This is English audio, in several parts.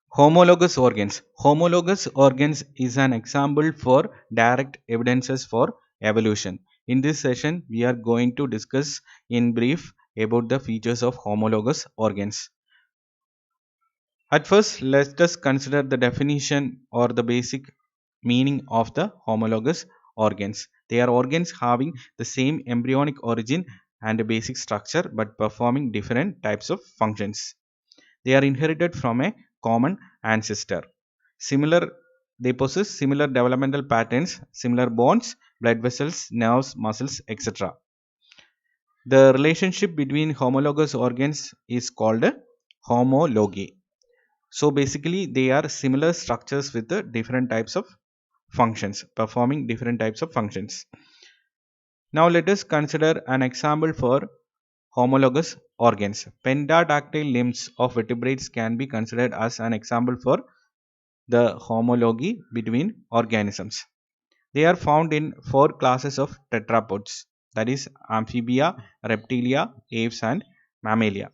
Homologous organs. Homologous organs is an example for direct evidences for evolution. In this session, we are going to discuss in brief about the features of homologous organs. At first, let us consider the definition or the basic meaning of the homologous organs. They are organs having the same embryonic origin and basic structure but performing different types of functions. They are inherited from a common ancestor. Similar, they possess similar developmental patterns, similar bones, blood vessels, nerves, muscles, etc. The relationship between homologous organs is called homology. So basically, they are similar structures with the different types of functions, performing different types of functions. Now let us consider an example for homologous organs. Pentadactyl limbs of vertebrates can be considered as an example for the homology between organisms. They are found in four classes of tetrapods, that is amphibia, reptilia, aves and mammalia.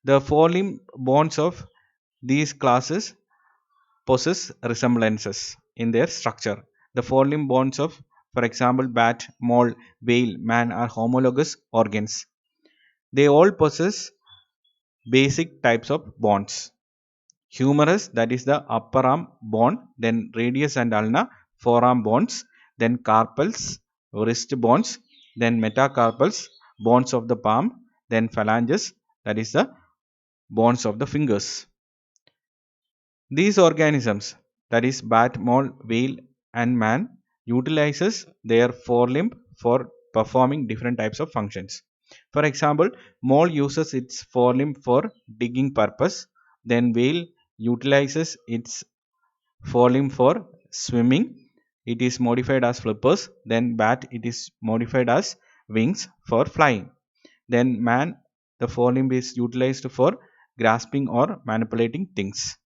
The forelimb bones of these classes possess resemblances in their structure. The forelimb bones of, for example, bat, mole, whale, man are homologous organs. They all possess basic types of bones. Humerus, that is the upper arm bone, then radius and ulna, forearm bones, then carpals, wrist bones, then metacarpals, bones of the palm, then phalanges, that is the bones of the fingers. These organisms, that is bat, mole, whale, and man, utilizes their forelimb for performing different types of functions. For example, mole uses its forelimb for digging purpose, then whale utilizes its forelimb for swimming. It is modified as flippers. Then bat, it is modified as wings for flying. Then man, the forelimb is utilized for grasping or manipulating things.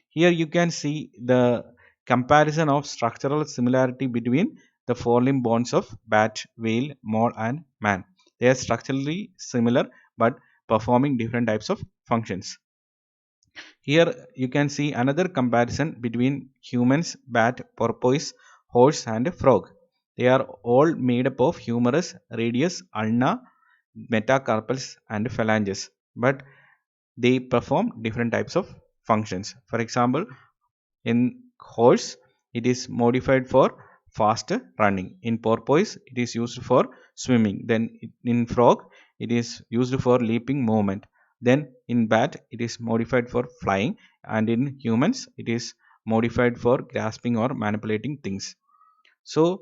Here you can see the comparison of structural similarity between the forelimb bones of bat, whale, mole and man. They are structurally similar but performing different types of functions. Here you can see another comparison between humans, bat, porpoise, horse and frog. They are all made up of humerus, radius, ulna, metacarpals and phalanges, but they perform different types of functions. For example, in horse, it is modified for fast running. In porpoise, it is used for swimming. Then in frog, it is used for leaping movement. Then in bat, it is modified for flying. And in humans, it is modified for grasping or manipulating things. So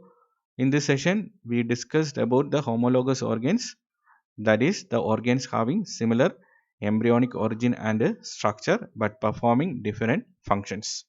in this session, we discussed about the homologous organs, that is the organs having similar embryonic origin and structure but performing different functions.